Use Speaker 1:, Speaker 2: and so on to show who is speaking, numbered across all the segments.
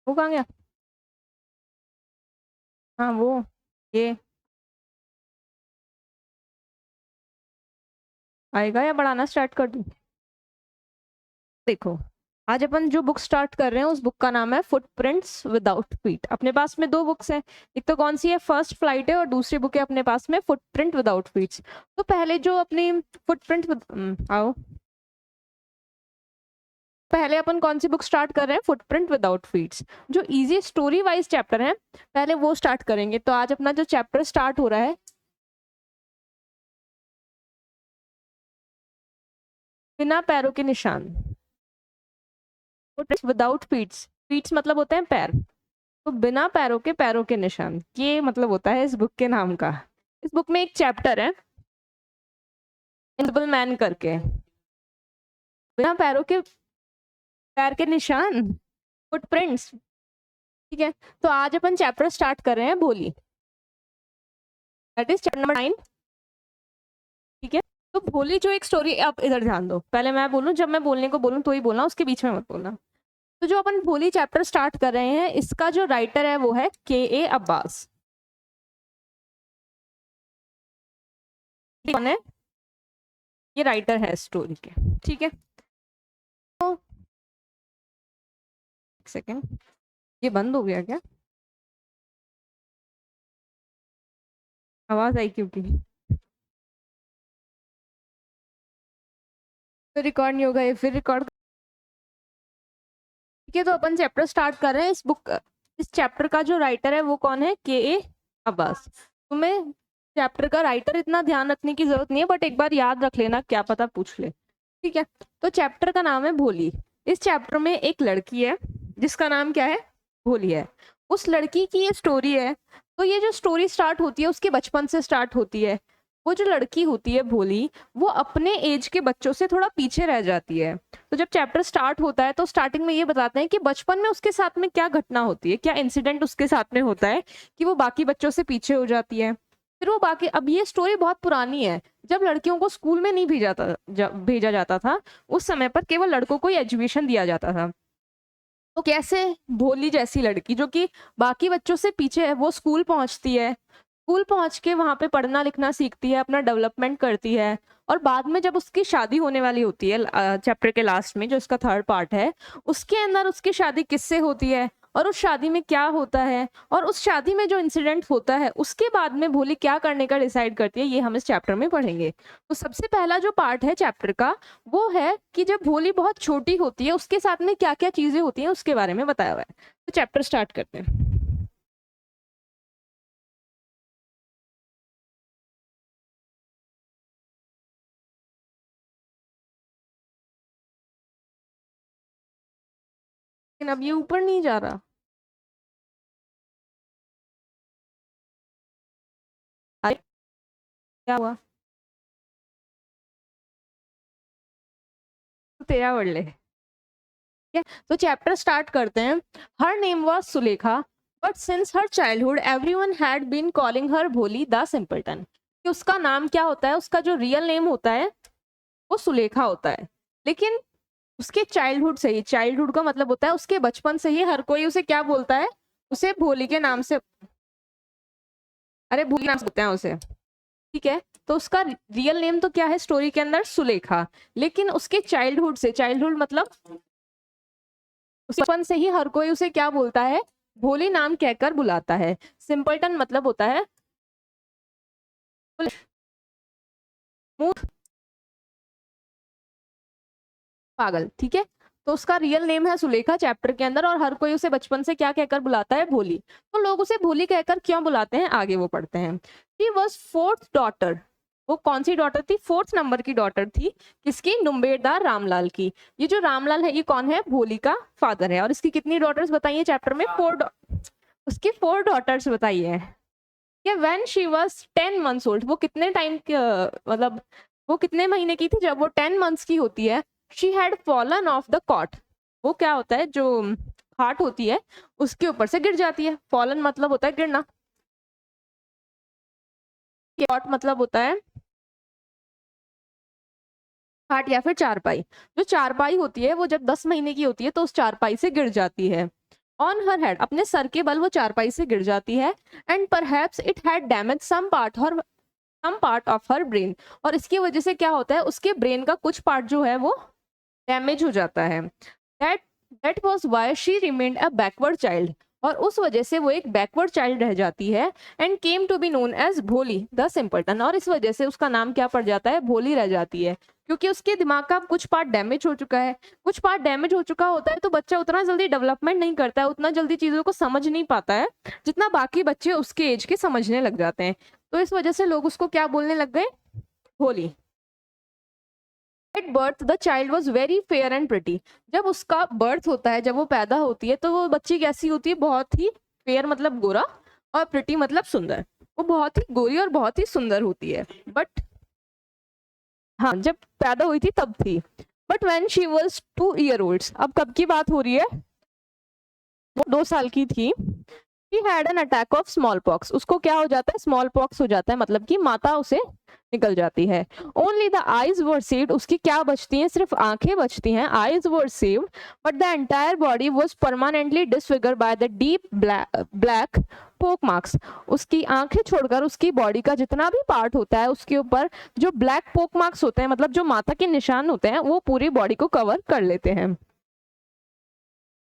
Speaker 1: वो कहाँ गया? हाँ वो ये आएगा या बढ़ाना स्टार्ट कर दूं? देखो, आज अपन जो बुक स्टार्ट कर रहे हैं उस बुक का नाम है फुटप्रिंट्स विदाउट फीट। अपने पास में दो बुक्स हैं, एक तो कौन सी है, फर्स्ट फ्लाइट है, और दूसरी बुक है अपने पास में फुटप्रिंट विदाउट फीट्स। तो पहले जो अपनी फुटप्रिंट आओ, पहले अपन कौन सी बुक स्टार्ट कर रहे हैं, फुटप्रिंट विदाउट फीट्स, जो इजी स्टोरी वाइज चैप्टर है, पहले वो स्टार्ट करेंगे। तो आज अपना जो चैप्टर स्टार्ट हो रहा है, बिना पैरों के निशान, विदाउट फीट्स। फीट्स मतलब होते हैं पैर, तो बिना पैरों के निशान, ये मतलब होता है इस बुक के नाम का। इस बुक में एक चैप्टर है इनविजिबल मैन करके, बिना पैर के निशान, फुटप्रिंट्स। ठीक है, तो आज अपन चैप्टर स्टार्ट कर रहे हैं भोली, दैट इज चैप्टर नंबर 9। ठीक है, तो भोली जो एक स्टोरी, आप इधर ध्यान दो, पहले मैं बोलूं, जब मैं बोलने को बोलूं तो ही बोलना, उसके बीच में मत बोलना। तो जो अपन भोली चैप्टर स्टार्ट कर रहे हैं, इसका जो राइटर है वो है के ए अब्बास। कौन है? ये राइटर है स्टोरी के। ठीक है, तो एक सेकेंड, ये बंद हो गया क्या? आवाज आई क्योंकि तो रिकॉर्ड नहीं होगा, ये फिर रिकॉर्ड। ठीक है, तो अपन चैप्टर स्टार्ट कर रहे हैं। इस चैप्टर का जो राइटर है वो कौन है, के ए अब्बास। तुम्हें चैप्टर का राइटर इतना ध्यान रखने की जरूरत नहीं है, बट एक बार याद रख लेना, क्या पता पूछ ले। ठीक है, तो चैप्टर का नाम है भोली। इस चैप्टर में एक लड़की है जिसका नाम क्या है, भोली है। उस लड़की की ये स्टोरी है। तो ये जो स्टोरी स्टार्ट होती है उसके बचपन से स्टार्ट होती है। वो जो लड़की होती है भोली, वो अपने एज के बच्चों से थोड़ा पीछे रह जाती है। तो जब चैप्टर स्टार्ट होता है तो स्टार्टिंग में ये बताते हैं कि बचपन में उसके साथ में क्या घटना होती है, क्या इंसिडेंट उसके साथ में होता है कि वो बाकी बच्चों से पीछे हो जाती है। फिर वो बाकी, अब ये स्टोरी बहुत पुरानी है, जब लड़कियों को स्कूल में नहीं भेजा जाता था। उस समय पर केवल लड़कों को ही एजुकेशन दिया जाता था। तो कैसे भोली जैसी लड़की जो कि बाकी बच्चों से पीछे है, वो स्कूल पहुंचती है। स्कूल पहुंच के वहां पे पढ़ना लिखना सीखती है, अपना डेवलपमेंट करती है। और बाद में जब उसकी शादी होने वाली होती है, चैप्टर के लास्ट में जो इसका थर्ड पार्ट है, उसके अंदर उसकी शादी किससे होती है, और उस शादी में क्या होता है, और उस शादी में जो इंसिडेंट होता है उसके बाद में भोली क्या करने का डिसाइड करती है, ये हम इस चैप्टर में पढ़ेंगे। तो सबसे पहला जो पार्ट है चैप्टर का, वो है कि जब भोली बहुत छोटी होती है उसके साथ में क्या क्या चीजें होती हैं उसके बारे में बताया हुआ है। तो चैप्टर स्टार्ट करते हैं। लेकिन अब ये ऊपर नहीं जा रहा। अरे क्या हुआ? तो तेरा पढ़ ले। ठीक है, तो चैप्टर स्टार्ट करते हैं। Her name was Sulekha, but since her childhood everyone had been calling her Bholi the simpleton. कि उसका नाम क्या होता है, उसका जो रियल नेम होता है वो सुलेखा होता है। लेकिन उसके चाइल्डहुड से ही, चाइल्डहुड का मतलब होता है उसके बचपन से ही हर कोई उसे क्या बोलता है, उसे भोली के नाम से, अरे भोली नाम से बोलते हैं उसे। ठीक है, तो उसका रियल नेम तो क्या है स्टोरी के अंदर, सुलेखा। लेकिन उसके चाइल्डहुड से, चाइल्डहुड मतलब उस बचपन से ही हर कोई उसे क्या बोलता है, भोली नाम कहकर बुलाता है। सिंपलटन मतलब होता है मूर्ख, पागल। ठीक है, तो उसका रियल नेम है सुलेखा चैप्टर के अंदर, और हर कोई उसे बचपन से क्या कहकर बुलाता है, भोली। तो लोग उसे भोली कहकर क्यों बुलाते हैं, आगे वो पढ़ते हैं। शी वॉज फोर्थ डॉटर, वो कौन सी डॉटर थी, फोर्थ नंबर की डॉटर थी। किसकी, नुम्बेरदार रामलाल की। ये जो रामलाल है ये कौन है, भोली का फादर है। और इसकी कितनी डॉटर्स बताइए चैप्टर में, उसकी 4 डॉटर्स बताइए। कि when she was 10 months old, वो कितने टाइम मतलब वो कितने महीने की थी, जब वो 10 मंथ्स की होती है, she had fallen off the cot. वो क्या होता है, जो खाट होती है उसके ऊपर से गिर जाती है। फॉलन मतलब होता है गिरना, कॉट मतलब होता है खाट या फिर चारपाई। जो चारपाई होती है वो जब 10 महीने की होती है तो उस चारपाई से गिर जाती है। ऑन हर हेड, अपने सर के बल वो चारपाई से गिर जाती है। And perhaps it had damage some part of her brain, और इसकी वजह से क्या होता है, उसके ब्रेन का कुछ पार्ट जो है वो डैमेज हो जाता है। That was why she remained a backward child, और उस वजह से वो एक बैकवर्ड चाइल्ड रह जाती है। And came to be known as Bholi the simpleton, और इस वजह से उसका नाम क्या पड़ जाता है, भोली रह जाती है, क्योंकि उसके दिमाग का कुछ पार्ट डैमेज हो चुका है। कुछ पार्ट डैमेज हो चुका होता है तो बच्चा उतना जल्दी डेवलपमेंट नहीं करता है, उतना जल्दी चीजों को समझ नहीं पाता है जितना बाकी बच्चे उसके एज के समझने लग जाते हैं। तो इस वजह से लोग उसको क्या बोलने लग गए, भोली। At birth the child was very fair and pretty, जब उसका बर्थ होता है, जब वो पैदा होती है तो वो बच्ची कैसी होती है, बहुत ही फेयर मतलब गोरा, और प्रिटी मतलब सुंदर, वो बहुत ही गोरी और बहुत ही सुंदर होती है। बट हाँ, जब पैदा हुई थी तब थी। But when she was 2 year old, अब कब की बात हो रही है, वो 2 साल की थी। He had an attack of smallpox, उसको क्या हो जाता है, स्मॉल पॉक्स हो जाता है, मतलब कि माता उसे निकल जाती है। Only the eyes were saved, उसकी क्या बचती हैं, सिर्फ आंखें बचती हैं, eyes were saved, but the entire body was permanently disfigured by the deep black poke marks, उसकी आंखें छोड़कर उसकी बॉडी का जितना भी पार्ट होता है उसके ऊपर जो ब्लैक पोक मार्क्स होते हैं, मतलब जो माता के निशान होते हैं, वो पूरी बॉडी को कवर कर लेते हैं।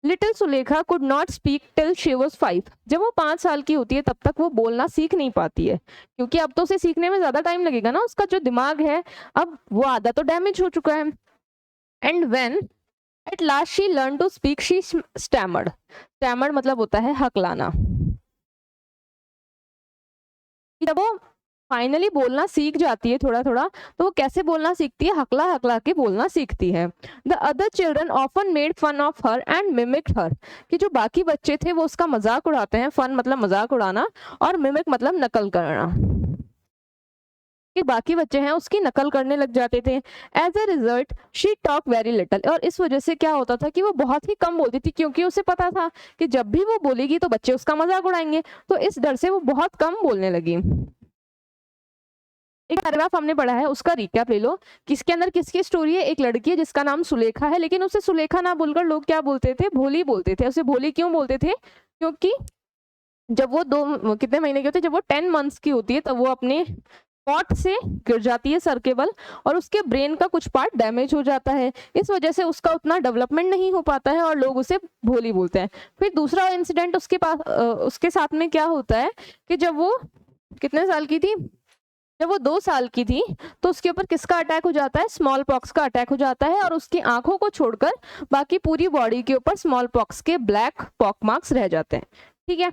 Speaker 1: Little Sulekha could not speak till she was 5, जब वो 5 साल की होती है तब तक वो बोलना सीख नहीं पाती है, क्योंकि अब तो उसे सीखने में ज्यादा टाइम लगेगा ना, उसका जो दिमाग है अब वो आधा तो डैमेज हो चुका है। And when at last she learn to speak she stammered मतलब होता है हकलाना। जब वो फाइनली बोलना सीख जाती है थोड़ा थोड़ा, तो वो कैसे बोलना सीखती है, हकला हकला के बोलना सीखती है। The other children often made fun of her and mimicked her, कि जो बाकी बच्चे थे वो उसका मजाक उड़ाते हैं, फन मतलब मजाक उड़ाना, और मिमिक मतलब नकल करना, कि बाकी बच्चे हैं उसकी नकल करने लग जाते थे। As a result she talk very little, और इस वजह से क्या होता था कि वो बहुत ही कम बोलती थी, क्योंकि उसे पता था कि जब भी वो बोलेगी तो बच्चे उसका मजाक उड़ाएंगे, तो इस डर से वो बहुत कम बोलने लगी। एक पैराग्राफ हमने पढ़ा है, उसका रिकैप ले लो। किसके अंदर किसकी स्टोरी है, एक लड़की है जिसका नाम सुलेखा है, लेकिन उसे सुलेखा ना बोलकर लोग क्या बोलते थे, भोली बोलते थे। उसे भोली क्यों बोलते थे, क्योंकि जब वो कितने महीने की होती है, जब वो 10 months की होती है, तब वो अपने कॉट से गिर जाती है सर के बल, और उसके ब्रेन का कुछ पार्ट डैमेज हो जाता है, इस वजह से उसका उतना डेवलपमेंट नहीं हो पाता है और लोग उसे भोली बोलते हैं। फिर दूसरा इंसिडेंट उसके पास उसके साथ में क्या होता है कि जब वो कितने साल की थी, जब वो 2 साल की थी, तो उसके ऊपर किसका अटैक हो जाता है, स्मॉल पॉक्स का अटैक हो जाता है, और उसकी आंखों को छोड़कर बाकी पूरी बॉडी के ऊपर स्मॉल पॉक्स के ब्लैक पॉक मार्क्स रह जाते हैं। ठीक है,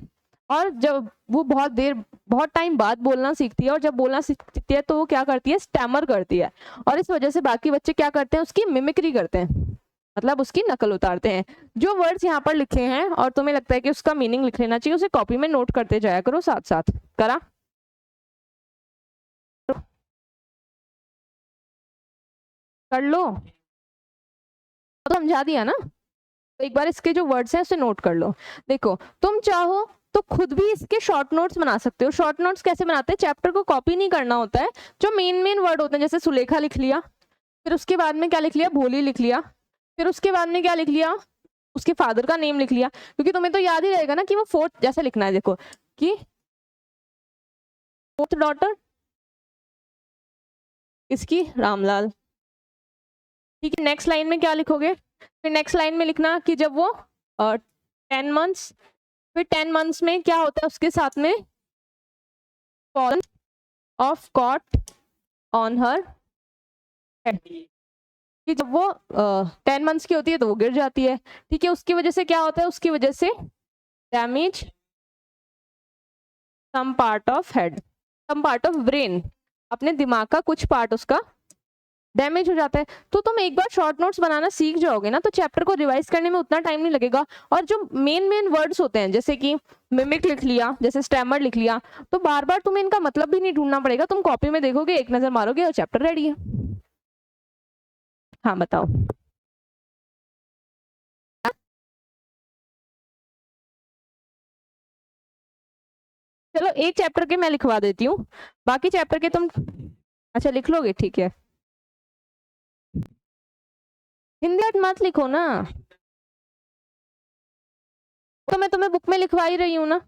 Speaker 1: और जब वो बहुत टाइम बाद बोलना सीखती है, और जब बोलना सीखती है तो वो क्या करती है, स्टैमर करती है, और इस वजह से बाकी बच्चे क्या करते हैं, उसकी मिमिक्री करते हैं, मतलब उसकी नकल उतारते हैं। जो वर्ड्स यहाँ पर लिखे हैं और तुम्हें लगता है कि उसका मीनिंग लिख लेना चाहिए, उसे कॉपी में नोट करते जाया करो साथ साथ। करा कर लो, तो समझा दिया ना, तो एक बार इसके जो वर्ड्स हैं उसे नोट कर लो। देखो, तुम चाहो तो खुद भी इसके शॉर्ट नोट्स बना सकते हो। शॉर्ट नोट्स कैसे बनाते हैं, चैप्टर को कॉपी नहीं करना होता है, जो मेन मेन वर्ड होते हैं, जैसे सुलेखा लिख लिया, फिर उसके बाद में क्या लिख लिया, भोली लिख लिया, फिर उसके बाद में क्या लिख लिया, उसके फादर का नेम लिख लिया, क्योंकि तुम्हें तो याद ही रहेगा ना कि वो फोर्थ जैसे लिखना है। देखो कि फोर्थ डॉटर इसकी रामलाल। ठीक है, नेक्स्ट लाइन में क्या लिखोगे, फिर नेक्स्ट लाइन में लिखना कि जब वो 10 months, फिर 10 months में क्या होता है उसके साथ में, fallen of caught on her head, कि जब वो 10 months की होती है तो वो गिर जाती है। ठीक है, उसकी वजह से क्या होता है, उसकी वजह से damage some part of head, some part of brain, अपने दिमाग का कुछ पार्ट उसका डैमेज हो जाता है। तो तुम एक बार शॉर्ट नोट्स बनाना सीख जाओगे ना, तो चैप्टर को रिवाइज करने में उतना टाइम नहीं लगेगा। और जो मेन मेन वर्ड्स होते हैं, जैसे कि मिमिक लिख लिया, जैसे स्टैमर लिख लिया, तो बार बार तुम्हें इनका मतलब भी नहीं ढूंढना पड़ेगा, तुम कॉपी में देखोगे, एक नजर मारोगे और चैप्टर रेडी है। हाँ बताओ। चलो एक चैप्टर के मैं लिखवा देती हूँ, बाकी चैप्टर के तुम अच्छा लिख लोगे, ठीक है। हिंदी मत लिखो ना, तो मैं तुम्हें बुक में लिखवा ही रही हूँ ना।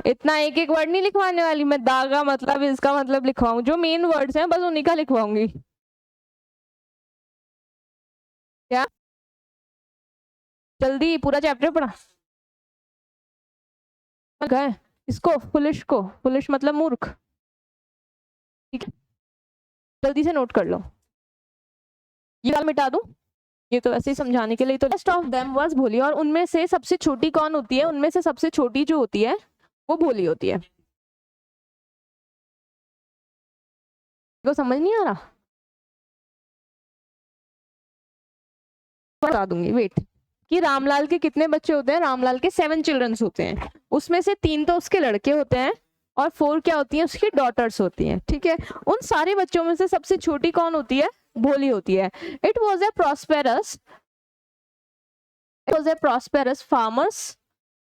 Speaker 1: इतना एक एक वर्ड नहीं लिखवाने वाली मैं, दा का मतलब इसका मतलब लिखवाऊं, जो मेन वर्ड्स हैं बस उन्हीं का लिखवाऊंगी। क्या जल्दी पूरा चैप्टर पढ़ा गए। इसको फुलिश को, फुलिश मतलब मूर्ख, ठीक है जल्दी से नोट कर लो। ये वाला मिटा दूं, ये तो ऐसे ही समझाने के लिए। तो बेस्ट ऑफ देम वाज भोली, और उनमें से सबसे छोटी कौन होती है, उनमें से सबसे छोटी जो होती है वो भोली होती है। को समझ नहीं आ रहा, बता दूंगी वेट। कि रामलाल के कितने बच्चे होते हैं, रामलाल के 7 चिल्ड्रंस होते हैं, उसमें से 3 तो उसके लड़के होते हैं और 4 क्या होती हैं, उसकी डॉटर्स होती हैं, ठीक है। उन सारे बच्चों में से सबसे छोटी कौन होती है, भोली होती है। It was a prosperous farmer's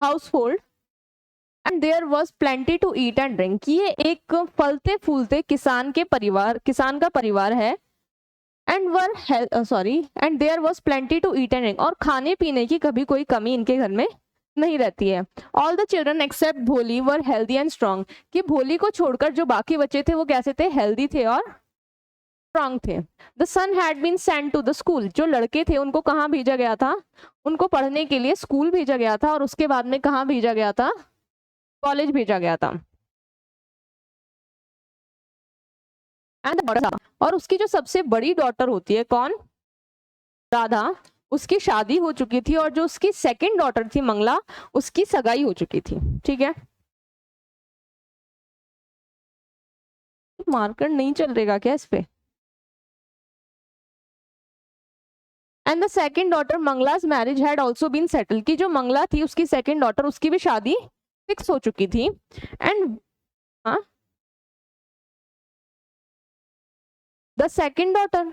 Speaker 1: household and there was plenty to eat and drink. ये एक फलते फूलते किसान का परिवार है। And there was plenty to eat and drink, और खाने पीने की कभी कोई कमी इनके घर में नहीं रहती है। ऑल द चिल्ड्रन एक्सेप्ट भोली वर हेल्दी एंड स्ट्रॉन्ग, कि भोली को छोड़कर जो बाकी बच्चे थे वो कैसे थे, हेल्दी थे और स्ट्रॉन्ग थे। The son had been sent to the school, जो लड़के थे उनको कहाँ भेजा गया था, उनको पढ़ने के लिए स्कूल भेजा गया था, और उसके बाद में कहाँ भेजा गया था, कॉलेज भेजा गया था। और उसकी जो सबसे बड़ी डॉटर होती है कौन, राधा, उसकी शादी हो चुकी थी, और जो उसकी सेकंड डॉटर थी मंगला, उसकी सगाई हो चुकी थी, ठीक है। मार्कर नहीं चल रहेगा क्या इस पे। And the second daughter Mangala's marriage had also been settled, की जो मंगला थी उसकी सेकंड डॉटर, उसकी भी शादी फिक्स हो चुकी थी। एंड द सेकंड डॉटर,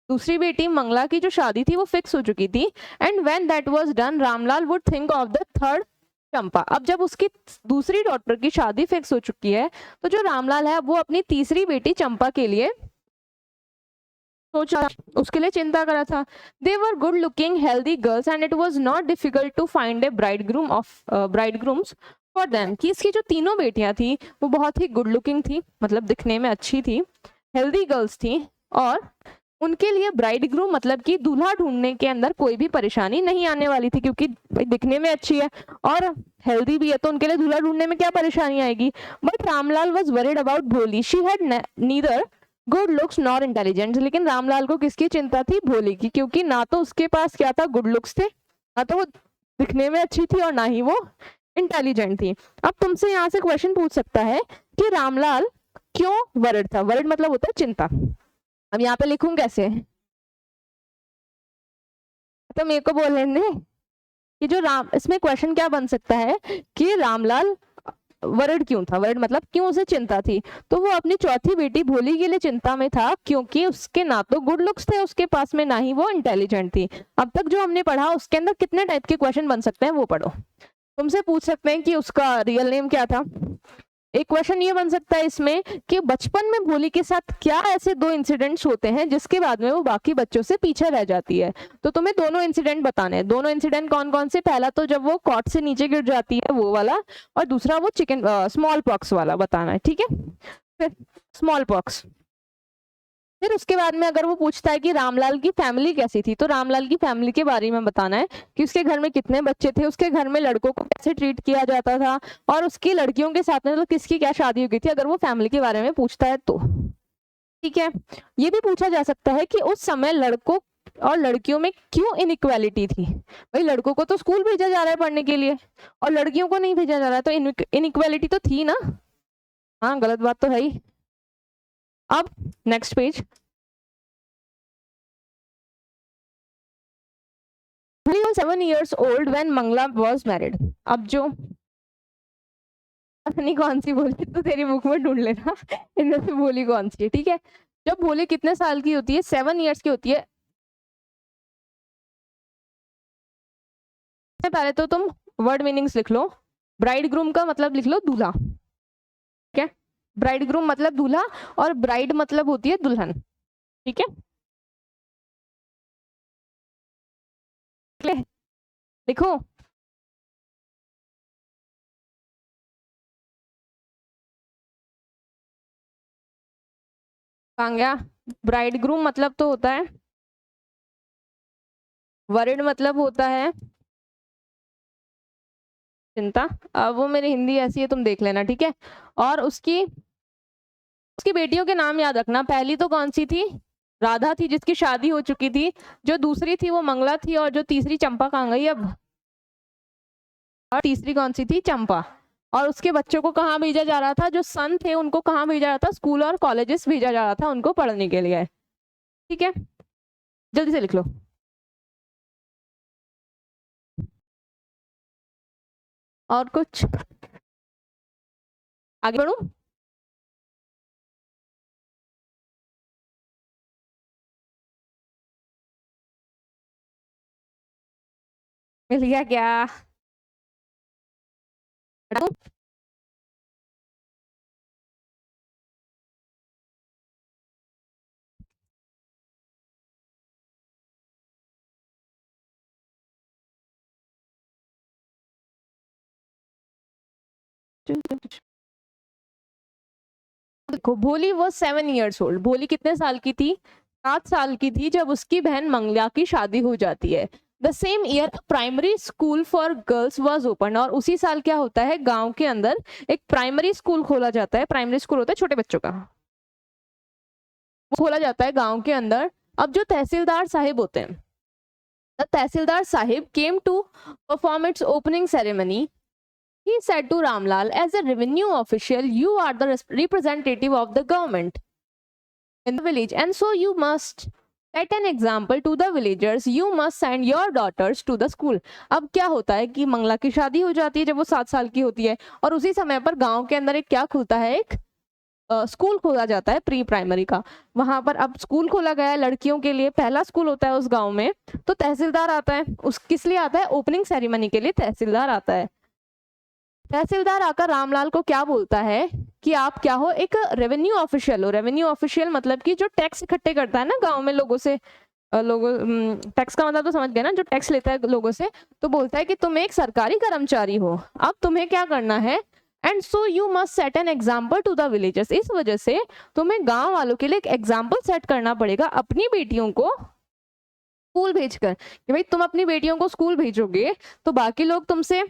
Speaker 1: दूसरी बेटी मंगला की जो शादी थी वो फिक्स हो चुकी थी। And when that was done Ramlal would think of the third Champa. अब जब उसकी दूसरी डॉटर की शादी फिक्स हो चुकी है, तो जो रामलाल है वो अपनी तीसरी बेटी चंपा के लिए सोचा, उसके लिए चिंता करा था। They were good looking healthy girls and it was not difficult to find a bridegrooms for them, कि इसकी जो तीनों बेटियां थी वो बहुत ही गुड लुकिंग थी, मतलब दिखने में अच्छी थी, हेल्दी गर्ल्स थी, और उनके लिए ब्राइड ग्रूम मतलब कि दूल्हा ढूंढने के अंदर कोई भी परेशानी नहीं आने वाली थी, क्योंकि दिखने में अच्छी है और हेल्दी भी है, तो उनके लिए दूल्हा ढूंढने में क्या परेशानी आएगी। But Ramlal was worried about Bholi, she had neither good looks nor intelligence. लेकिन रामलाल को किसकी चिंता थी, भोली की, क्योंकि ना तो उसके पास क्या था, गुड लुक्स थे, ना तो वो दिखने में अच्छी थी, और ना ही वो इंटेलिजेंट थी। अब तुमसे यहाँ से क्वेश्चन पूछ सकता है कि रामलाल क्यों वरिड था, वरिड मतलब होता है चिंता। अब यहाँ पे लिखूं कैसे, तो मेरे को बोलने दे कि जो इसमें क्वेश्चन क्या बन सकता है कि रामलाल वरिड क्यों था, वरिड मतलब क्यों उसे चिंता थी। तो वो अपनी चौथी बेटी भोली के लिए चिंता में था, क्योंकि उसके ना तो गुड लुक्स थे उसके पास में, ना ही वो इंटेलिजेंट थी। अब तक जो हमने पढ़ा उसके अंदर कितने टाइप के क्वेश्चन बन सकते हैं वो पढ़ो। तुमसे पूछ सकते हैं कि उसका रियल नेम क्या था। एक क्वेश्चन ये बन सकता है इसमें कि बचपन में भोली के साथ क्या ऐसे 2 इंसिडेंट्स होते हैं जिसके बाद में वो बाकी बच्चों से पीछे रह जाती है। तो तुम्हें दोनों इंसिडेंट बताने हैं। दोनों इंसिडेंट कौन कौन से, पहला तो जब वो कॉट से नीचे गिर जाती है वो वाला, और दूसरा वो स्मॉल पॉक्स वाला बताना है, ठीक है। फिर स्मॉल पॉक्स, फिर उसके बाद में अगर वो पूछता है कि रामलाल की फैमिली कैसी थी, तो रामलाल की फैमिली के बारे में बताना है कि उसके घर में कितने बच्चे थे, उसके घर में लड़कों को कैसे ट्रीट किया जाता था, और उसकी लड़कियों के साथ में मतलब किसकी क्या शादी हो गई थी, अगर वो फैमिली के बारे में पूछता है तो, ठीक है। ये भी पूछा जा सकता है कि उस समय लड़कों और लड़कियों में क्यों इनइक्वालिटी थी। भाई लड़कों को तो स्कूल भेजा जा रहा है पढ़ने के लिए और लड़कियों को नहीं भेजा जा रहा है, तो इनइक्वालिटी तो थी ना। हाँ गलत बात तो है ही। अब next page, 7 years old when Mangala was married। अब जो नहीं कौन सी बोली तो तेरी बुक में ढूंढ लेना इनमें से बोली कौन सी है, ठीक है। जब बोली कितने साल की होती है, 7 years की होती है। पहले तो तुम वर्ड मीनिंग्स लिख लो। ब्राइड ग्रूम का मतलब लिख लो दूल्हा, ठीक है। ब्राइड ग्रूम मतलब दूल्हा, और ब्राइड मतलब होती है दुल्हन, ठीक है। लिखो। कहाँ गया? ब्राइड ग्रूम मतलब तो होता है, वरिड मतलब होता है चिंता। अब वो मेरी हिंदी ऐसी है, तुम देख लेना, ठीक है। और उसकी उसकी बेटियों के नाम याद रखना। पहली तो कौन सी थी? राधा थी, जिसकी शादी हो चुकी थी। जो दूसरी थी वो मंगला थी, और जो तीसरी चंपा कहाँ गई अब? और तीसरी कौन सी थी? चंपा। और उसके बच्चों को कहाँ भेजा जा रहा था? जो सन थे उनको कहाँ भेजा जा रहा था? स्कूल और कॉलेजेस भेजा जा रहा था उनको पढ़ने के लिए, ठीक है। जल्दी से लिख लो। और कुछ आगे बढ़ू? मिल गया क्या? हटाऊं? देखो, भोली वो 7 years old। भोली कितने साल की थी? 7 साल की थी जब उसकी बहन मंगला की शादी हो जाती है। The same year primary school for girls was open. और उसी साल क्या होता है? गांव के अंदर एक प्राइमरी स्कूल खोला जाता है। प्राइमरी स्कूल होता है छोटे बच्चों का, वो खोला जाता है गांव के अंदर। अब जो तहसीलदार साहिब होते हैं, the tehsildar sahib came to perform its opening ceremony. He said to Ramlal, as a revenue official, you are the representative of the government in the village, and so you must set an example to the villagers. You must send your daughters to the school. अब क्या होता है कि मंगला की शादी हो जाती है जब वो 7 साल की होती है, और उसी समय पर गांव के अंदर एक क्या खुलता है? एक स्कूल खोला जाता है प्री प्राइमरी का। वहां पर अब स्कूल खोला गया है लड़कियों के लिए, पहला स्कूल होता है उस गांव में। तो तहसीलदार आता है, उस किस लिए आता है? ओपनिंग सेरेमनी के लिए तहसीलदार आता है। तहसीलदार आकर रामलाल को क्या बोलता है कि आप क्या हो? एक रेवेन्यू ऑफिशियल हो। रेवेन्यू ऑफिशियल मतलब कि जो टैक्स इकट्ठे करता है ना गांव में लोगों से, लोगों टैक्स का मतलब तो समझ गए ना, जो टैक्स लेता है लोगों से। तो बोलता है कि तुम एक सरकारी कर्मचारी हो, अब तुम्हें क्या करना है? And so you must set an example to the villagers. इस वजह से तुम्हें गांव वालों के लिए एक एग्जाम्पल सेट करना पड़ेगा अपनी बेटियों को स्कूल भेजकर, कि भाई तुम अपनी बेटियों को स्कूल भेजोगे तो बाकी लोग तुमसे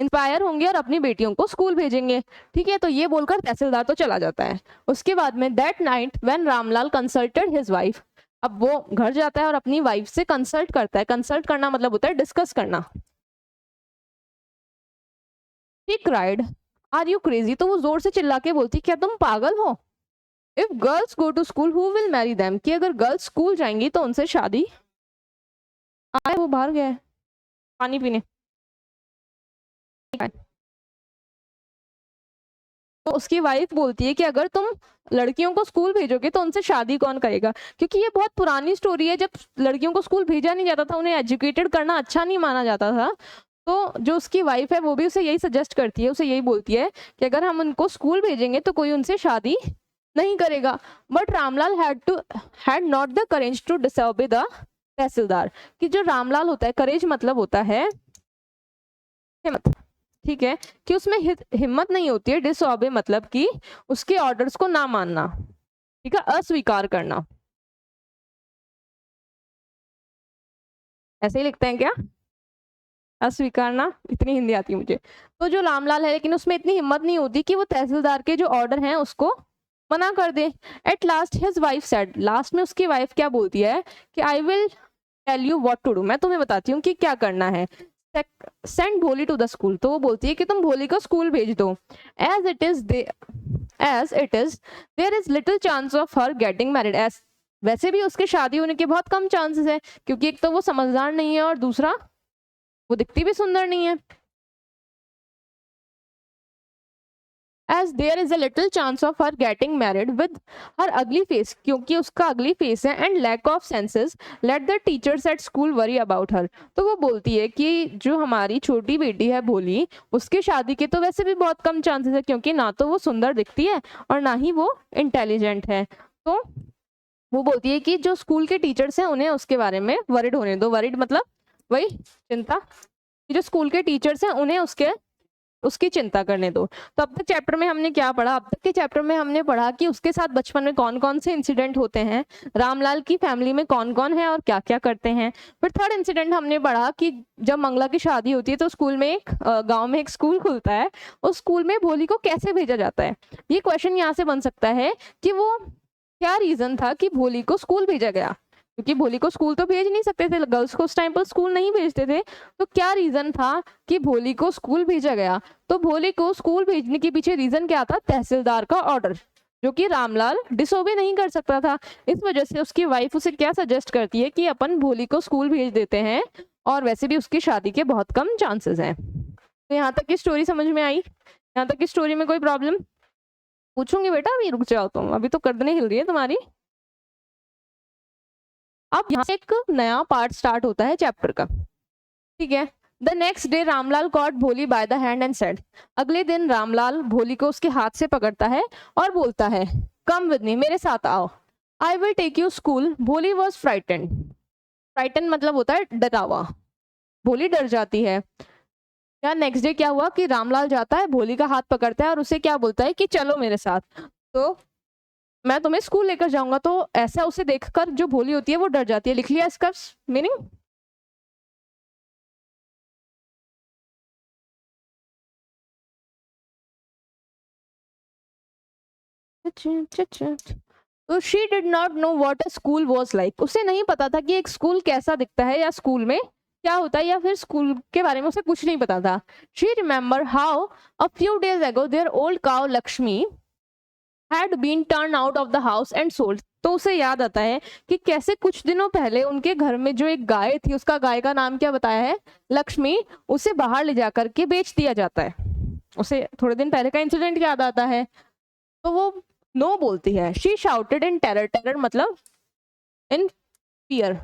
Speaker 1: इंस्पायर होंगे और अपनी बेटियों को स्कूल भेजेंगे, ठीक है। तो ये बोलकर तहसीलदार तो चला जाता है। उसके बाद में that night when Ramlal consulted his wife, अब वो घर जाता है और अपनी वाइफ से कंसल्ट करता है। कंसल्ट करना मतलब होता है डिस्कस करना। She cried, are you crazy? तो वो जोर से चिल्ला के बोलती, क्या तुम पागल हो? If girls go to school who will marry them, कि अगर गर्ल्स स्कूल जाएंगी तो उनसे शादी। आए वो बाहर गए पानी पीने। तो उसकी वाइफ बोलती है कि अगर तुम लड़कियों को स्कूल भेजोगे तो उनसे शादी कौन करेगा? क्योंकि ये बहुत पुरानी स्टोरी है, जब लड़कियों को स्कूल भेजा नहीं जाता था, उन्हें एजुकेटेड करना अच्छा नहीं माना जाता था। तो जो उसकी वाइफ है वो भी उसे यही सजेस्ट करती है, उसे यही बोलती है कि अगर हम उनको स्कूल भेजेंगे तो कोई उनसे शादी नहीं करेगा। But Ramlal had not the courage to disobey the tahsildar. कि जो रामलाल होता है, करेज मतलब होता है हिम्मत, ठीक है, कि उसमें हिम्मत नहीं होती है। डिसओबे मतलब कि उसके ऑर्डर्स को ना मानना, ठीक है, अस्वीकार करना। ऐसे ही लिखते हैं क्या? अस्वीकारना, इतनी हिंदी आती है मुझे। तो जो रामलाल है, लेकिन उसमें इतनी हिम्मत नहीं होती कि वो तहसीलदार के जो ऑर्डर हैं उसको मना कर दे। At last his wife said, लास्ट में उसकी वाइफ क्या बोलती है कि I will tell you what to do, मैं तुम्हें बताती हूँ कि क्या करना है। सेंड भोली टू द स्कूल, तो वो बोलती है कि तुम भोली को स्कूल भेज दो। As it is there is little chance of her getting married. As वैसे भी उसके शादी होने के बहुत कम चांसेस है, क्योंकि एक तो वो समझदार नहीं है और दूसरा वो दिखती भी सुंदर नहीं है। As there is a little chance of her getting married with her ugly face, क्योंकि उसका ugly face है, and lack of senses, let the teachers at school worry about her। तो वो बोलती है कि जो हमारी छोटी बेटी है भोली, उसकी शादी के तो वैसे भी बहुत कम चांसेस है, क्योंकि ना तो वो सुंदर दिखती है और ना ही वो इंटेलिजेंट है। तो वो बोलती है कि जो स्कूल के टीचर्स हैं उन्हें उसके बारे में वरिड होने दो। वरिड मतलब वही चिंता, कि जो स्कूल के टीचर्स हैं उन्हें उसकी चिंता करने दो। तो अब तक चैप्टर में हमने क्या पढ़ा? अब तक के चैप्टर में हमने पढ़ा कि उसके साथ बचपन में कौन कौन से इंसिडेंट होते हैं, रामलाल की फैमिली में कौन कौन है और क्या क्या करते हैं। फिर थर्ड इंसिडेंट हमने पढ़ा कि जब मंगला की शादी होती है तो स्कूल में गांव में एक स्कूल खुलता है, उस स्कूल में भोली को कैसे भेजा जाता है। ये क्वेश्चन यहाँ से बन सकता है कि वो क्या रीजन था कि भोली को स्कूल भेजा गया, क्योंकि भोली को स्कूल तो भेज नहीं सकते थे, गर्ल्स को उस टाइम पर स्कूल नहीं भेजते थे। तो क्या रीजन था कि भोली को स्कूल भेजा गया? तो भोली को स्कूल भेजने के पीछे रीजन क्या था? तहसीलदार का ऑर्डर, जो कि रामलाल डिसोबे नहीं कर सकता था। इस वजह से उसकी वाइफ उसे क्या सजेस्ट करती है कि अपन भोली को स्कूल भेज देते हैं, और वैसे भी उसकी शादी के बहुत कम चांसेस हैं। तो यहाँ तक की स्टोरी समझ में आई? यहाँ तक की स्टोरी में कोई प्रॉब्लम? पूछूंगी बेटा, अभी रुक जाओ तुम, अभी तो गर्दनें हिल रही है तुम्हारी। अब यहाँ से एक नया पार्ट स्टार्ट होता है चैप्टर का, ठीक है। The next day Ramlal caught Bholi by the hand and said, अगले दिन रामलाल भोली को उसके हाथ से पकड़ता है और बोलता है, कम विद मी, मेरे साथ आओ, I will take you school. Bholi was frightened. Frighten मतलब होता है डरा हुआ, भोली डर जाती है। यार नेक्स्ट डे क्या हुआ कि रामलाल जाता है, भोली का हाथ पकड़ता है और उसे क्या बोलता है कि चलो मेरे साथ, तो मैं तुम्हें स्कूल लेकर जाऊंगा। तो ऐसा उसे देखकर जो भोली होती है वो डर जाती है। लिख लिया इसका मीनिंग? तो she did not know what a school was like. उसे नहीं पता था कि एक स्कूल कैसा दिखता है या स्कूल में क्या होता है, या फिर स्कूल के बारे में उसे कुछ नहीं पता था। She remember how a few days ago their old cow Lakshmi had been turned out of the house and sold। तो उसे याद आता है कि कैसे कुछ दिनों पहले उनके घर में जो एक गाय थी, उसका गाय का नाम क्या बताया है? लक्ष्मी, उसे बाहर ले जाकर के बेच दिया जाता है। उसे थोड़े दिन पहले का इंसिडेंट याद आता है, तो वो नो बोलती है। She shouted in terror. Terror मतलब इन फियर।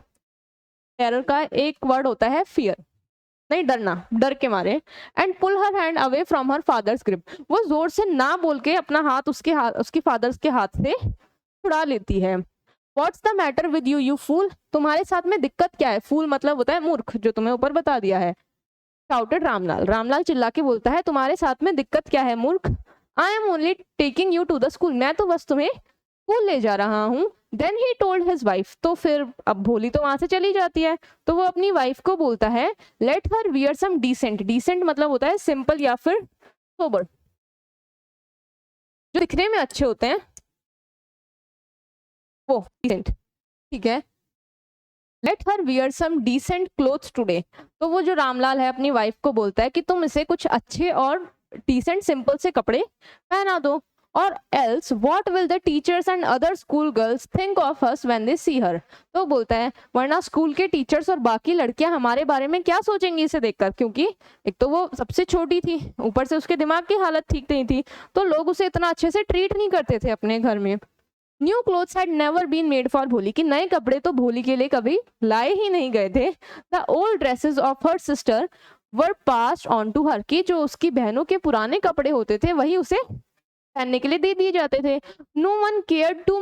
Speaker 1: टेरर का एक वर्ड होता है फियर, नहीं डरना, डर के मारे। And pull her hand away from her father's grip. वो जोर से ना बोल के अपना हाथ उसके फादर्स के हाथ से छुड़ा लेती है। What's the matter with you, you fool, तुम्हारे साथ में दिक्कत क्या है? फूल मतलब होता है मूर्ख, जो तुम्हें ऊपर बता दिया है। शाउटेड रामलाल। रामलाल चिल्ला के बोलता है, तुम्हारे साथ में दिक्कत क्या है मूर्ख? I am only taking you to the school, मैं तो बस तुम्हें स्कूल ले जा रहा हूँ। Then he told his wife. तो फिर अब भोली तो वहां से चली जाती है, तो वो अपनी वाइफ को बोलता है, let her wear some decent. Decent मतलब होता है सिंपल या फिर सोबर, जो दिखने में अच्छे होते हैं वो डिसेंट, ठीक है। Let her wear some decent clothes today. तो वो जो रामलाल है अपनी वाइफ को बोलता है कि तुम इसे कुछ अच्छे और डिसेंट सिंपल से कपड़े पहना दो, or else what will the teachers and other school girls think of us when they see her. तो बोलता है वरना स्कूल के टीचर्स और बाकी लड़कियां हमारे बारे में क्या सोचेंगी इसे देखकर, क्योंकि एक तो वो सबसे छोटी थी, ऊपर से उसके दिमाग की हालत ठीक नहीं थी, तो लोग उसे इतना अच्छे से ट्रीट नहीं करते थे अपने घर में। New clothes had never been made for Bholi, कि नए कपड़े तो भोली के लिए कभी लाए ही नहीं गए थे। The old dresses of her sister were passed on to her, की जो उसकी बहनों के पुराने कपड़े होते थे वही उसे पहनने के लिए दे दिए जाते थे। No one care to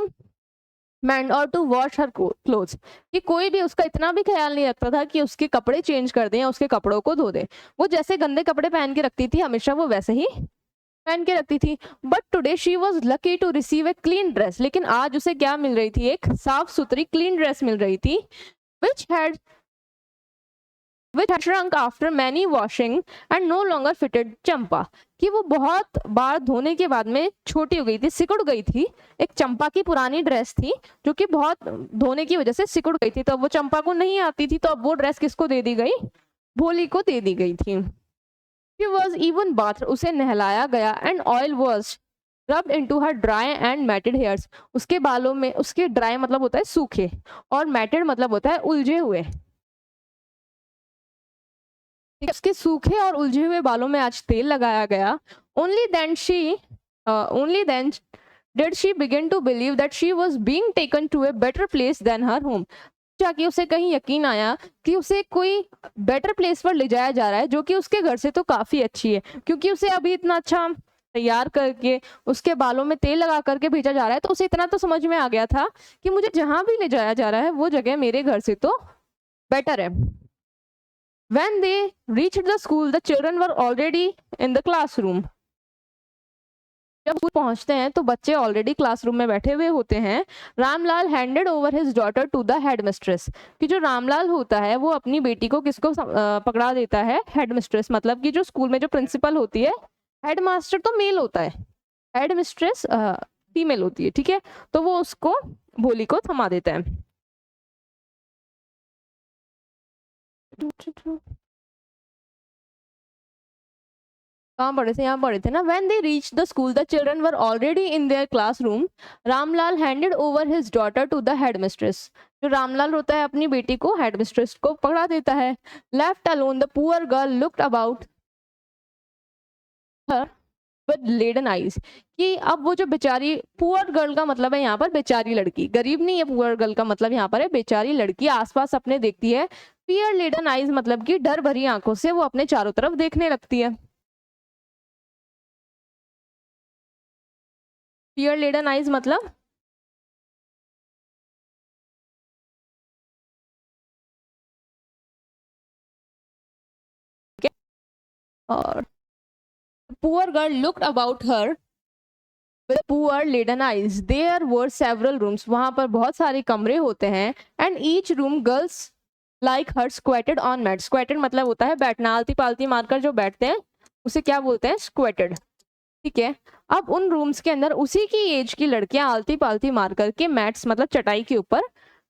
Speaker 1: mend or to wash her clothes, कि कोई भी उसका इतना भी ख्याल नहीं रखता था कि उसके कपड़े चेंज कर दें या उसके कपड़ों को धो दे। वो जैसे गंदे कपड़े पहन के रखती थी हमेशा वो वैसे ही पहन के रखती थी। But today she was lucky to receive a clean dress, लेकिन आज उसे क्या मिल रही थी? एक साफ सुथरी क्लीन ड्रेस मिल रही थी, which had shrunk after many washing and no longer fitted चंपा, कि वो बहुत बार धोने के बाद में छोटी हो गई थी, सिकुड़ गई थी। एक चंपा की पुरानी ड्रेस थी जो कि बहुत धोने की वजह से सिकुड़ गई थी, तो अब वो चंपा को नहीं आती थी, तो अब वो ड्रेस किसको दे दी गई? भोली को दे दी गई थी। She was even bathed, उसे नहलाया गया, and oil was rubbed into her dry and matted hairs, उसके बालों में, उसके ड्राई मतलब होता है सूखे, और मैटेड मतलब होता है उलझे हुए, उसके सूखे और उलझे हुए बालों में आज तेल लगाया गया। Only then did she begin to believe that she was being taken to a better place than her home, जाके उसे कहीं यकीन आया कि उसे कोई बेटर प्लेस पर ले जाया जा रहा है, जो कि उसके घर से तो काफी अच्छी है, क्योंकि उसे अभी इतना अच्छा तैयार करके उसके बालों में तेल लगा करके भेजा जा रहा है, तो उसे इतना तो समझ में आ गया था कि मुझे जहां भी ले जाया जा रहा है वो जगह मेरे घर से तो बेटर है। When they reached the school, the children were already in the classroom. जब स्कूल पहुंचते हैं तो बच्चे ऑलरेडी क्लासरूम में बैठे हुए होते हैं। Ramlal handed over his daughter to the headmistress, कि जो रामलाल होता है वो अपनी बेटी को किसको पकड़ा देता है, हेडमिस्ट्रेस, मतलब कि जो स्कूल में जो प्रिंसिपल होती है। हेडमास्टर तो मेल होता है, हेडमिस्ट्रेस फीमेल होती है, ठीक है। तो वो उसको भोली को थमा देता है। कहाँ पढ़े थे, यहाँ पढ़े थे ना। When they reached the school, the children were already in their classroom. Ramlal handed over his daughter to the headmistress. जो रामलाल होता है अपनी बेटी को हेडमिस्ट्रेस को पकड़ा देता है। Left alone, the poor girl looked about her with laden eyes. कि अब वो जो बेचारी, पुअर गर्ल का मतलब है यहाँ पर बेचारी लड़की, गरीब नहीं है। पुअर गर्ल का मतलब यहाँ पर है बेचारी लड़की, आसपास अपने देखती है। फियर लेडन आइज मतलब कि डर भरी आंखों से वो अपने चारों तरफ देखने लगती है। फियर लेडन आइज मतलब और poor girl looked about her with poor laden eyes. There were several rooms. वहां पर बहुत सारे कमरे होते हैं। And each room girls like her squatted on mat. Squatted मतलब होता है बैठना, आलती पालती मारकर जो बैठते हैं उसे क्या बोलते हैं, squatted, ठीक है। अब उन रूम्स के अंदर उसी की एज की लड़कियां आलती पालती मार करके मैट्स मतलब चटाई के ऊपर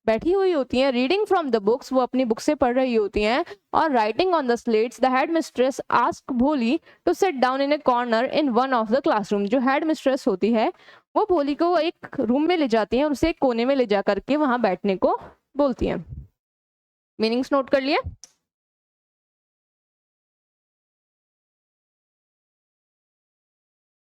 Speaker 1: बैठी हुई होती हैं। रीडिंग फ्रॉम द बुक्स, वो अपनी बुक से पढ़ रही होती हैं। और writing on the slates. The head mistress ask Bholi to sit down in a corner in one of the classroom. जो हेड मिस्ट्रेस होती है वो भोली को एक रूम में ले जाती है और उसे एक कोने में ले जा करके वहां बैठने को बोलती है। मीनिंग्स नोट कर लिए।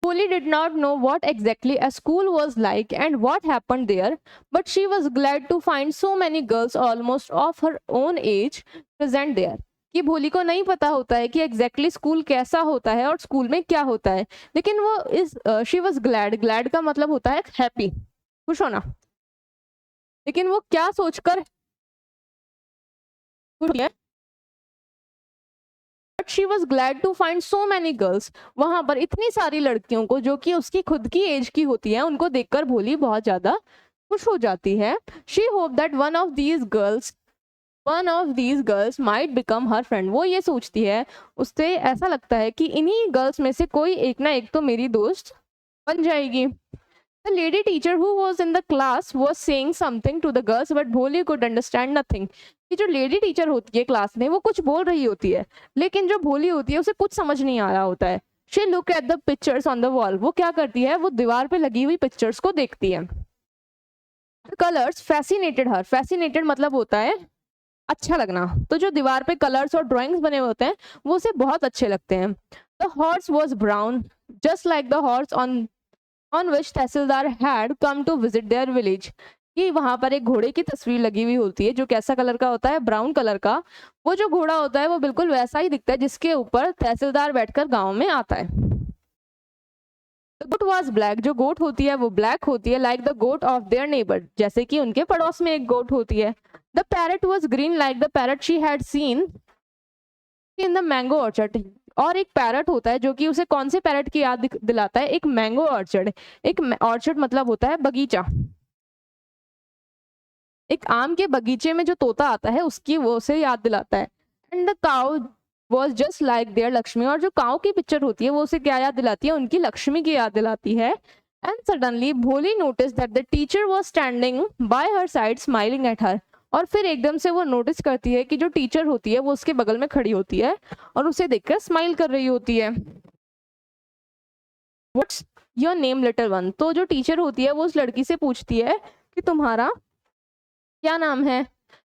Speaker 1: Polly did not know what exactly a school was like and what happened there, but she was glad to find so many girls almost of her own age present there. कि भोली को नहीं पता होता है कि एग्जैक्टली स्कूल कैसा होता है और स्कूल में क्या होता है, लेकिन वो इस शी वॉज ग्लैड। ग्लैड का मतलब होता है हैप्पी, खुश होना। लेकिन वो क्या सोचकर खुश है, she was glad to find so many girls. वहां पर इतनी सारी लड़कियों को जो कि उसकी खुद की एज की होती है उनको देखकर भोली बहुत ज्यादा खुश हो जाती है। She hope that one of these girls might become her friend. वो ये सोचती है, उससे ऐसा लगता है कि इन्हीं गर्ल्स में से कोई एक ना एक तो मेरी दोस्त बन जाएगी। The lady teacher who was in the class was saying something to the girls, but Bholi could understand nothing. कि जो लेडी टीचर होती है क्लास में वो कुछ बोल रही होती है, लेकिन जो भोली होती है उसे कुछ समझ नहीं आ रहा होता है। She looked at the pictures on the wall. वो क्या करती है, वो दीवार पे लगी हुई पिक्चर्स को देखती है। Colors fascinated her. Fascinated मतलब होता है अच्छा लगना। तो जो दीवार पे कलर्स और ड्राइंग्स बने होते हैं वो उसे बहुत अच्छे लगते हैं। The horse was brown, just like the horse on which tehsildar had come to visit their village. कि वहां पर एक घोड़े की तस्वीर लगी हुई होती है जो कैसा कलर का होता है, ब्राउन कलर का। वो जो घोड़ा होता है वो बिल्कुल वैसा ही दिखता है जिसके ऊपर तहसीलदार बैठकर गांव में आता है। The goat was black. जो गोट होती है वो ब्लैक होती है, like the goat of their neighbor, जैसे कि उनके पड़ोस में एक गोट होती है। The parrot was green like the parrot she had seen in the mango orchard. और एक पैरट होता है जो कि उसे कौन से पैरट की याद दिलाता है, एक मैंगो ऑर्चर्ड। एक ऑर्चर्ड मतलब होता है बगीचा, एक आम के बगीचे में जो तोता आता है उसकी वो उसे याद दिलाता है। And the cow was just like their Lakshmi. और जो काउ की पिक्चर होती है वो उसे क्या याद दिलाती है, उनकी लक्ष्मी की याद दिलाती है। एंड सडनली भोली notice that the teacher was standing bye her side smiling at her. और फिर एकदम से वो नोटिस करती है कि जो टीचर होती है वो उसके बगल में खड़ी होती है और उसे देखकर स्माइल कर रही होती है। What's your name little one. तो जो टीचर होती है वो उस लड़की से पूछती है कि तुम्हारा क्या नाम है।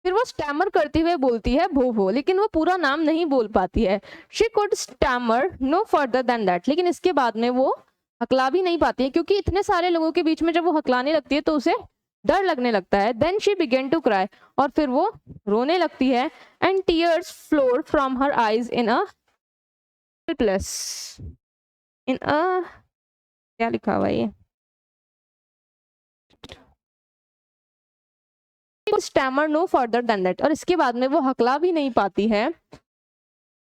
Speaker 1: फिर वो स्टैमर करते हुए बोलती है भोभो, लेकिन वो पूरा नाम नहीं बोल पाती है। She could stammer no further than that. लेकिन इसके बाद में वो हकला भी नहीं पाती है, क्योंकि इतने सारे लोगों के बीच में जब वो हकलाने लगती है तो उसे डर लगने लगता है। Then she began to cry. और फिर वो रोने लगती है। And tears flowed from her eyes in a क्या लिखा हुआ है ये? Stammer no further than that, और इसके बाद में वो हकला भी नहीं पाती है।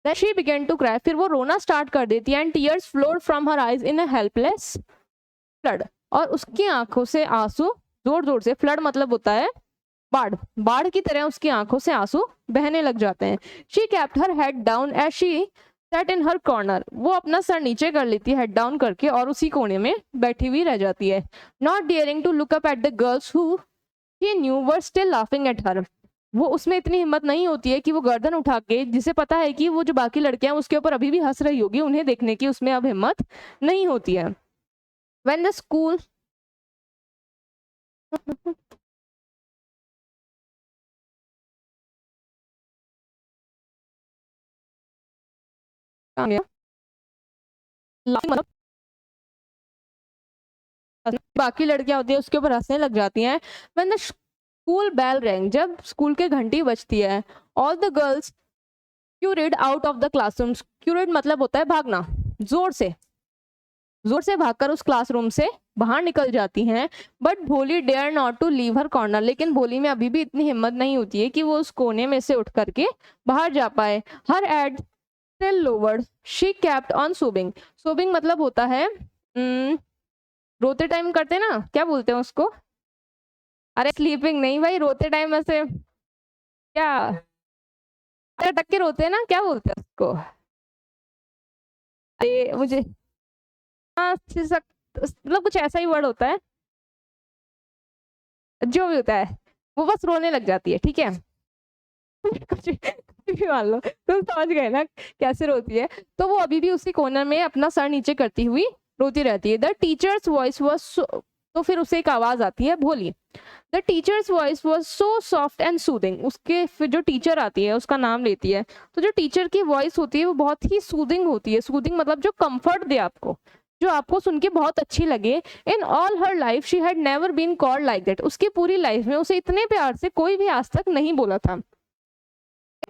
Speaker 1: Then she began to cry, फिर वो रोना स्टार्ट कर देती है, and tears flowed from her eyes in a helpless flood, और उसकी आंखों से आंसू जोर जोर से, फ्लड मतलब होता है बाढ़, बाढ़ की तरह उसकी आंखों से आंसू बहने लग जाते हैं। She kept her head down as she sat in her corner, वो अपना सर नीचे कर लेती है हेड डाउन करके, और उसी कोने में बैठी हुई रह जाती है। Not daring to look up at the girls who she knew were still laughing at her, वो उसमें इतनी हिम्मत नहीं होती है कि वो गर्दन उठा के, जिसे पता है कि वो जो बाकी लड़कियां उसके ऊपर अभी भी हंस रही होगी, उन्हें देखने की उसमें अब हिम्मत नहीं होती है। When the school मतलब बाकी लड़कियां होती है उसके ऊपर हंसने लग जाती हैं। When the school bell rang, जब स्कूल के घंटी बजती है, all the girls scurried out of the classrooms, scurried मतलब होता है भागना, जोर से भागकर उस क्लासरूम से बाहर निकल जाती हैं। But Bholi dare not to leave her corner, लेकिन भोली में अभी भी इतनी हिम्मत नहीं होती है कि वो उस कोने में से उठ करके बाहर जा पाए। हर head still lowered, she kept on सोबिंग, सोबिंग मतलब होता है रोते टाइम करते ना, क्या बोलते हैं उसको? अरे स्लीपिंग नहीं भाई, रोते टाइम ऐसे क्या अटक के रोते हैं ना, क्या बोलते हैं उसको? अरे मुझे हाँ मतलब कुछ ऐसा ही वर्ड होता है, जो भी होता है, वो बस रोने लग जाती है, ठीक है? कुछ भी मान लो, तुम समझ गए ना कैसे रोती है। तो वो अभी भी उसी कोने में अपना सर नीचे करती हुई रोती रहती है। द टीचर्स वॉइस वॉज, तो फिर उसे एक आवाज आती है, भोली। The teachers voice was so soft and soothing, उसके फिर जो टीचर आती है उसका नाम लेती है, तो जो टीचर की वॉइस होती है वो बहुत ही सूदिंग होती है। सूदिंग मतलब जो कंफर्ट दे आपको, जो आपको सुन के बहुत अच्छी लगे। In all her life she had never been called like that, उसकी पूरी लाइफ में उसे इतने प्यार से कोई भी आज तक नहीं बोला था।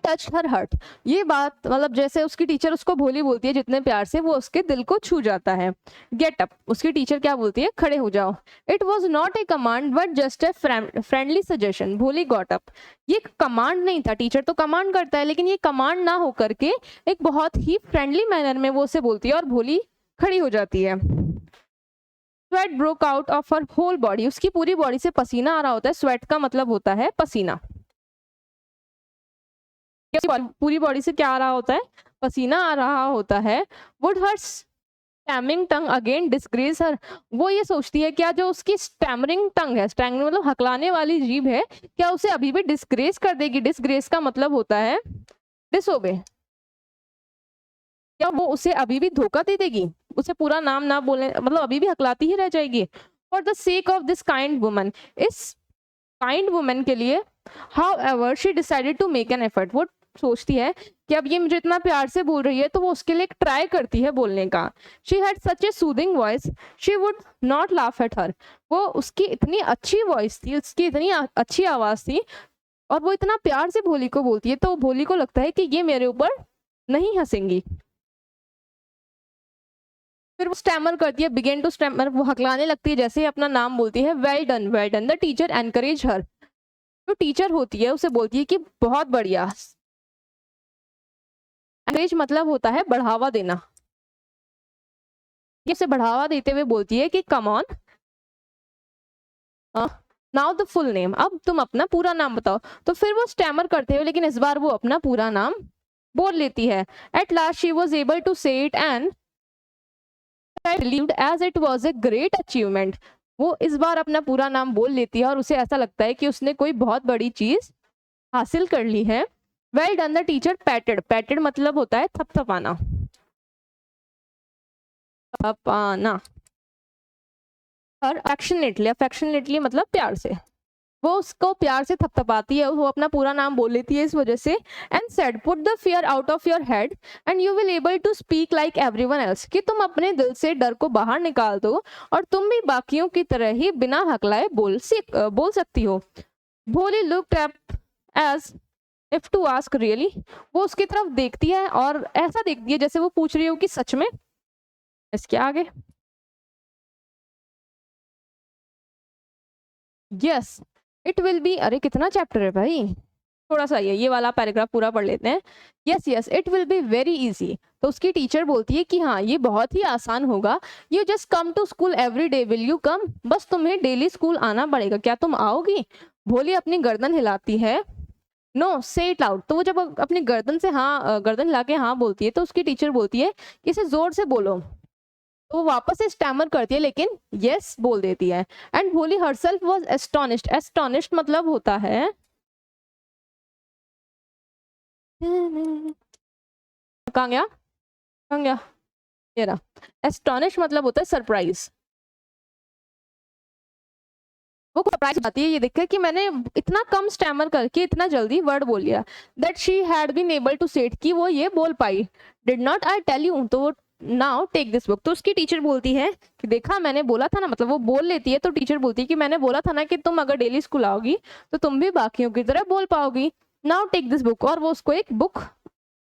Speaker 1: टच हर हर्ट, ये बात मतलब जैसे उसकी टीचर उसको भोली बोलती है जितने प्यार से, वो उसके दिल को छू जाता है। गेट अप, उसकी टीचर क्या बोलती है? खड़े हो जाओ। It was not a command but just a friendly suggestion, भोली गॉट अप, ये कमांड नहीं था, टीचर तो कमांड करता है, लेकिन ये कमांड ना हो करके एक बहुत ही फ्रेंडली मैनर में वो उसे बोलती है, और भोली खड़ी हो जाती है। Sweat broke out of her whole body, उसकी पूरी बॉडी से पसीना आ रहा होता है। स्वेट का मतलब होता है पसीना, पूरी बॉडी से क्या आ रहा होता है? पसीना आ रहा होता है। Would her stammering tongue again disgrace her, वो ये सोचती है क्या जो उसकी स्टैमरिंग टंग है, स्टैमरिंग मतलब हकलाने वाली जीभ है, क्या उसे अभी भी डिस्ग्रेस कर देगी? डिस्ग्रेस का मतलब होता है डिसोबे, क्या वो उसे अभी भी धोखा दे देगी? उसे पूरा नाम ना बोलने मतलब अभी भी हकलाती ही रह जाएगी। For the sake of this kind woman, इस काइंड वुमन के लिए, however she decided to make an effort, वो सोचती है कि अब ये मुझे इतना प्यार से बोल रही है, तो वो उसके लिए ट्राई करती है बोलने का। She had such A soothing voice she would not laugh at her, वो उसकी इतनी अच्छी वॉइस थी, उसकी इतनी अच्छी आवाज थी, और वो इतना प्यार से भोली को बोलती है, तो भोली को लगता है कि ये मेरे ऊपर नहीं हंसेंगी। फिर वो स्टैमर करती है, बिगेन टू स्टैमर, वो हकलाने लगती है जैसे ही अपना नाम बोलती है। Well done well done, the teacher encourage her, जो टीचर होती है उसे बोलती है कि बहुत बढ़िया। एनकरेज मतलब होता है बढ़ावा देना, ये उसे बढ़ावा देते हुए बोलती है कि come on now the full name, अब तुम अपना पूरा नाम बताओ। तो फिर वो स्टैमर करते हुए, लेकिन इस बार वो अपना पूरा नाम बोल लेती है। At last she was able to say it and believed as it was a great achievement, वो इस बार अपना पूरा नाम बोल लेती है और उसे ऐसा लगता है कि उसने कोई बहुत बड़ी चीज हासिल कर ली है। वेल डन, द टीचर पैटेड, पैटेड मतलब होता है थपथपाना, थपथपाना। और अफेक्शनेटली, अफेक्शनेटली मतलब प्यार से, वो उसको प्यार से थपथपाती है, वो अपना पूरा नाम बोल लेती है इस वजह से। And said put the fear out of your head and you will able to speak like everyone else, कि तुम अपने दिल से डर को बाहर निकाल दो और तुम भी बाकियों की तरह ही बिना हकलाए बोल सकती हो। Bholi looked up as if to ask really, वो उसकी तरफ देखती है और ऐसा देखती है जैसे वो पूछ रही हो कि सच में। इसके आगे यस इट विल बी, अरे कितना चैप्टर है भाई, थोड़ा सा ये वाला पैराग्राफ पूरा पढ़ लेते हैं। Yes yes it will be very easy. तो उसकी टीचर बोलती है कि हाँ ये बहुत ही आसान होगा। You just come to school every day, will you come, बस तुम्हें डेली स्कूल आना पड़ेगा, क्या तुम आओगी? भोली अपनी गर्दन हिलाती है। नो से इट आउट। तो वो जब अपनी गर्दन से हाँ गर्दन हिला के हाँ बोलती है तो उसकी टीचर बोलती है कि इसे जोर से बोलो। तो वो वापस से स्टैमर करती है लेकिन यस बोल देती है। एंड भोली हरसेल्फ वाज एस्टोनिश्ड। एस्टोनिश्ड मतलब होता है कहाँ गया, कहाँ गया, ये रहा। एस्टोनिश मतलब होता है सरप्राइज। वो सरप्राइज आती है ये देखकर कि मैंने इतना कम स्टैमर करके इतना जल्दी वर्ड बोल लिया। That she had been able to say it, कि वो ये बोल पाई। Did not I tell you, तो वो नाउ टेक दिस बुक। तो उसकी टीचर बोलती है कि देखा मैंने बोला था ना, मतलब वो बोल लेती है तो टीचर बोलती है कि मैंने बोला था ना कि तुम अगर डेली स्कूल आओगी तो तुम भी बाकियों की तरह बोल पाओगी। नाउ टेक दिस बुक, और वो उसको एक बुक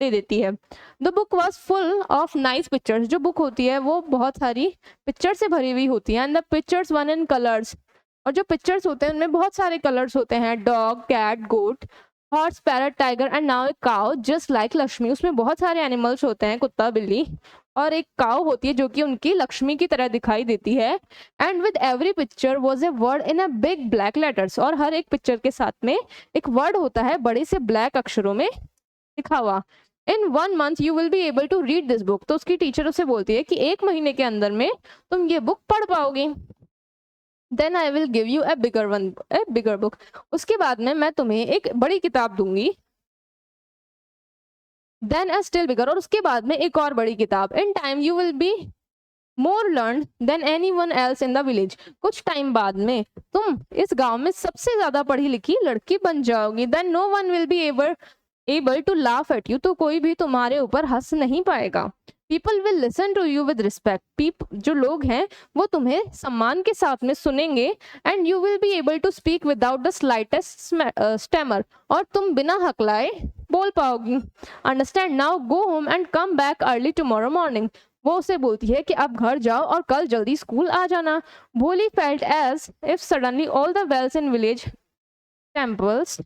Speaker 1: दे देती है। The book was full of nice pictures. जो बुक होती है वो बहुत सारी पिक्चर से भरी हुई होती है। And the pictures one in colours, और जो पिक्चर्स होते हैं उनमें बहुत सारे कलर्स होते हैं। Dog, cat, goat, horse, parrot, tiger and now a cow just like Lakshmi. उसमें बहुत सारे एनिमल्स होते हैं, कुत्ता, बिल्ली, और एक काउ होती है जो कि उनकी लक्ष्मी की तरह दिखाई देती है। And with every picture was a word in a big black letters, और हर एक पिक्चर के साथ में एक वर्ड होता है बड़े से ब्लैक अक्षरों में लिखा हुआ। In 1 month you will be able to read this book. तो उसकी टीचर उसे बोलती है कि 1 महीने के अंदर में तुम ये बुक पढ़ पाओगी। Then I will give you a bigger book. उसके बाद में मैं तुम्हें एक बड़ी किताब दूंगी। देन अ स्टिल बिगर, और उसके बाद में एक और बड़ी किताब। In time you will be more learn than anyone else in the village. कुछ टाइम बाद में तुम इस गांव में सबसे ज्यादा पढ़ी लिखी लड़की बन जाओगी। Then no one will be able to laugh at you. तो कोई भी तुम्हारे ऊपर हंस नहीं पाएगा। People will listen to you with respect. जो लोग हैं वो तुम्हें सम्मान के साथ में सुनेंगे। And you will be able to speak without the slightest stammer, और तुम बिना हकलाए बोल पाओगी। Understand, now go home and come back early tomorrow morning. वो उसे बोलती है कि अब घर जाओ और कल जल्दी स्कूल आ जाना। Bholi felt as if suddenly all the bells in village temples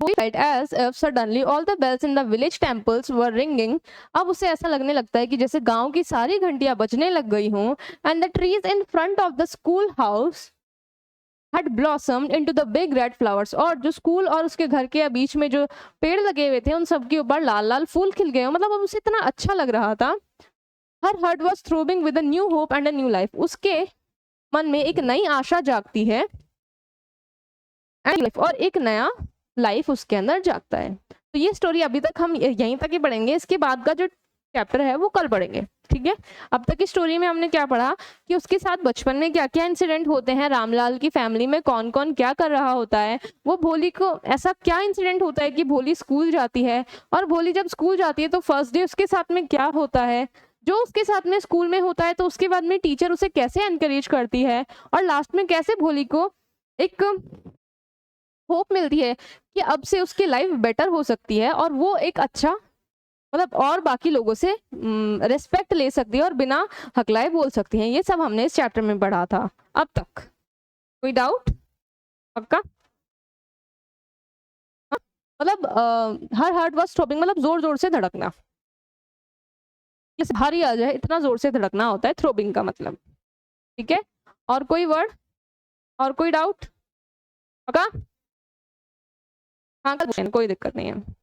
Speaker 1: felt as if suddenly all the bells in the village temples were ringing. अब उसे ऐसा लगने लगता है कि जैसे गांव की सारी घंटियां बजने लग गई हों। And the trees in front of the school house had blossomed into the big red flowers. और जो स्कूल और उसके घर के बीच में जो पेड़ लगे हुए थे उन सब के ऊपर लाल लाल फूल खिल गए। मतलब अब उसे इतना अच्छा लग रहा था। Her heart was throbbing with a new hope and a new life. उसके मन में एक नई आशा जागती है और एक नया लाइफ उसके अंदर जागता है। तो ये स्टोरी अभी तक हम यहीं तक ही पढ़ेंगे। इसके बाद का जो चैप्टर है वो कल पढ़ेंगे, ठीक है। अब तक की स्टोरी में हमने क्या पढ़ा कि उसके साथ बचपन में क्या क्या इंसिडेंट होते हैं, रामलाल की फैमिली में कौन कौन क्या कर रहा होता है, वो भोली को ऐसा क्या इंसिडेंट होता है कि भोली स्कूल जाती है, और भोली जब स्कूल जाती है तो फर्स्ट डे उसके साथ में क्या होता है, जो उसके साथ में स्कूल में होता है, तो उसके बाद में टीचर उसे कैसे एनकरेज करती है, और लास्ट में कैसे भोली को एक होप मिलती है कि अब से उसकी लाइफ बेटर हो सकती है और वो एक अच्छा मतलब और बाकी लोगों से रिस्पेक्ट ले सकती है और बिना हकलाए बोल सकती हैं। ये सब हमने इस चैप्टर में पढ़ा था अब तक। कोई डाउट? पक्का? मतलब हर हार्ट वाज थ्रोबिंग मतलब जोर जोर से धड़कना, जैसे भारी आ जाए इतना जोर से धड़कना होता है थ्रोबिंग का मतलब, ठीक है। और कोई वर्ड और कोई डाउट? पक्का? हाँ कोई दिक्कत नहीं है।